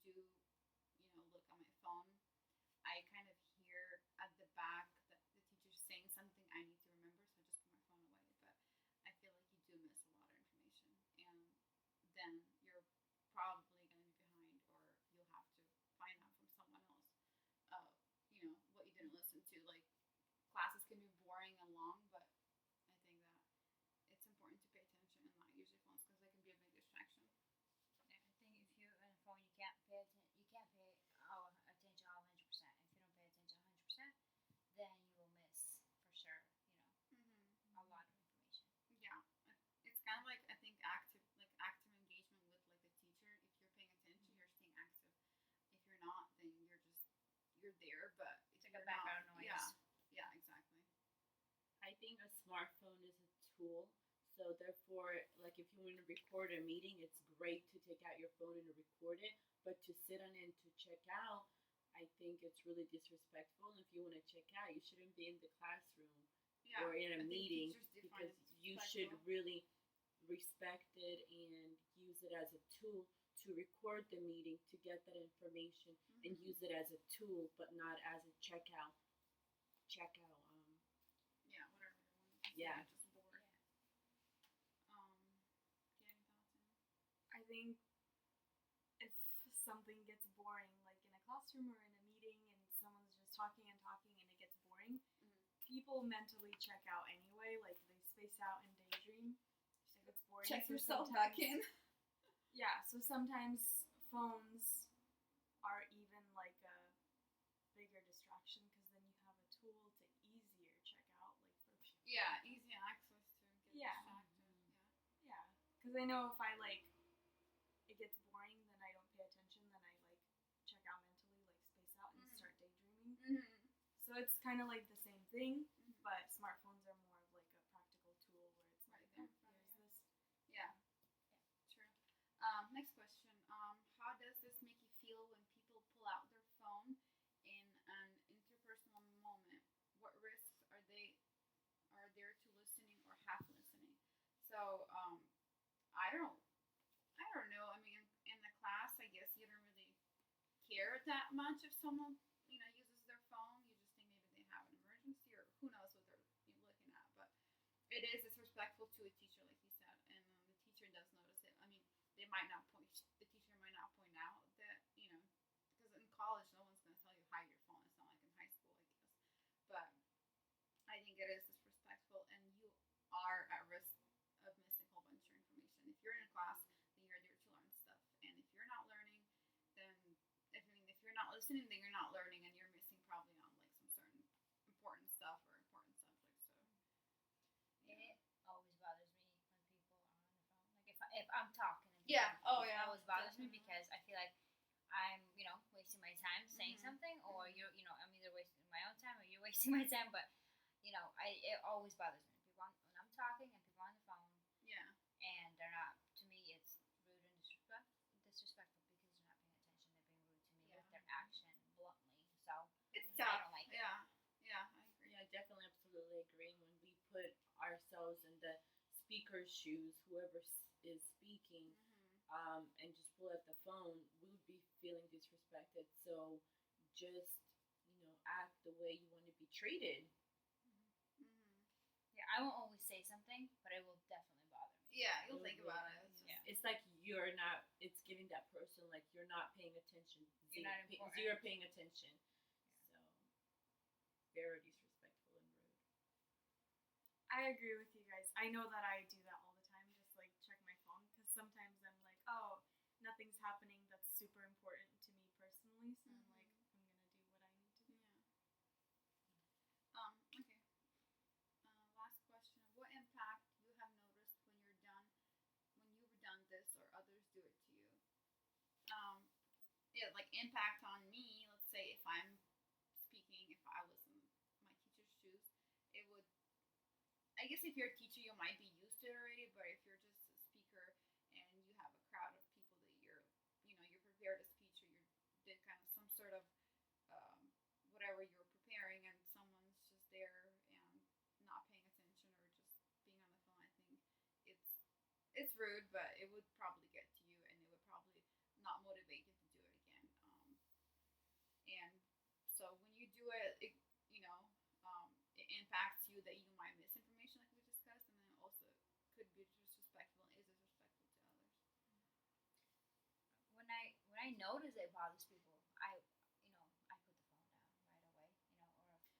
do, look at my phone, I kind of hear at the back that the teacher's saying something I need to remember, so I just put my phone away. But I feel like you do miss a lot of information, and then you're probably going to be behind, or you'll have to find out from someone else, what you didn't listen to. Like, classes can be boring and long, but I think that it's important to pay attention and not use your phones because they can be a big distraction. Yeah, I think if you're on a phone, you can't pay attention. You can't pay all attention all 100%. If you don't pay attention 100%, then you will miss for sure. A lot of information. Yeah, it's kind of like, I think, active engagement with like the teacher. If you're paying attention, you're staying active. If you're not, then you're there, but it's like a background noise. Yeah, exactly. I think a smartphone is a tool. So therefore, like if you want to record a meeting, it's great to take out your phone and record it. But to sit on it and to check out, I think it's really disrespectful. And if you want to check out, you shouldn't be in the classroom or in a meeting because you should really respect it and use it as a tool to record the meeting to get that information and use it as a tool, but not as a checkout. Yeah, whatever. Yeah. Just bored. Do you have any thoughts on it? I think if something gets boring, like in a classroom or in a meeting, and someone's just talking and it gets boring, people mentally check out anyway. Like they space out and daydream if it's boring. Check yourself back in. Yeah, so sometimes phones are even like a bigger distraction because then you have a tool to easier check out, like for people. Yeah, easy access to get distracted. Yeah, because I know if I it gets boring, then I don't pay attention, then I check out mentally, space out and start daydreaming. So it's kind of like the same thing, but smartphones are more of like a practical tool where it's like, here's this. Yeah. True. Next question. How does this make you feel when people pull out their phone in an interpersonal moment? What risks are there to listening or half listening? So, I don't know. I mean, in the class, I guess you don't really care that much if someone, uses their phone. You just think maybe they have an emergency or who knows what they're looking at. But it is disrespectful to a teacher, like you said, and the teacher does notice it. I mean, the teacher might not point out that, because in college, no one's going to tell you hide your phone. It's not like in high school, I guess. But I think it is disrespectful, and you are at risk of missing a whole bunch of information. If you're in a class, then you're there to learn stuff. And if you're not learning, then, if you're not listening, then you're not learning, and you're missing probably on, some certain important stuff or important subjects. So, yeah. It always bothers me when people are on the phone. Like, if I'm talking. It always bothers me because I feel like I'm, wasting my time saying something, or I'm either wasting my own time or you're wasting my time. But, it always bothers me. People when I'm talking and people on the phone. Yeah. And they're not. To me, it's rude and disrespectful because they're not paying attention. They're being rude to me with their action bluntly. So it's tough. I don't like it. Yeah, I agree. Yeah, I definitely, absolutely agree. When we put ourselves in the speaker's shoes, whoever is speaking, and just pull out the phone, we would be feeling disrespected. So just, act the way you want to be treated. Yeah, I won't always say something, but it will definitely bother me. Yeah, you'll think about it. It's like it's giving that person like you're not paying attention. You're not important. Zero paying attention. So, very disrespectful and rude. I agree with you guys. I know that I do that all the time, just check my phone, because sometimes I'm like, oh, nothing's happening that's super important to me personally, so I'm like, I'm going to do what I need to do. Yeah. Okay. Last question. What impact you have noticed when you've done this or others do it to you? Impact on me, let's say if I'm speaking, if I was in my teacher's shoes, it would, I guess if you're a teacher, you might be used to it already, but if you're just a speaker and you have a crowd of people that you're prepared to speak, or you did kind of some sort of whatever you're preparing, and someone's just there and not paying attention or just being on the phone, I think it's rude, but it would probably get to you, and it would probably not motivate you to do it again. could be disrespectful and is disrespectful to others. When I notice it bothers people, I put the phone down right away.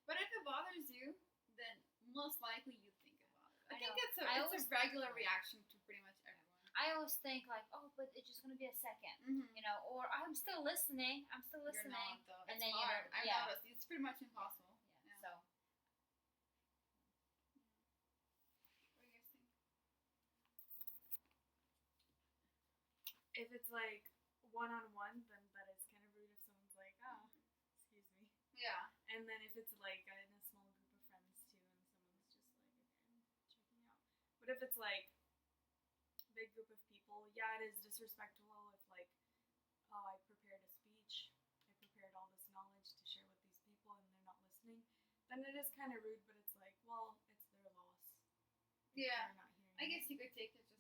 But if it bothers you, then most likely you think about it. I I think know. it's I a always regular think that. reaction to pretty much everyone. I always think like, oh, but it's just gonna be a second, or I'm still listening. I'm still You're listening. not though. and It's then hard. I've yeah. noticed it's pretty much impossible. Yeah. Yeah. So What do you guys think? If it's like one on one, then that is kind of rude if someone's like, oh, excuse me. Yeah. And then if it's like in a small group of friends too, and someone's just like, okay, I'm checking out. But if it's like a big group of people, yeah, it is disrespectful if like, oh, I prepared a speech, I prepared all this knowledge to share with these people, and they're not listening. Then it is kind of rude, but it's like, well, it's their loss. Yeah. They're not hearing I it. guess you could take it just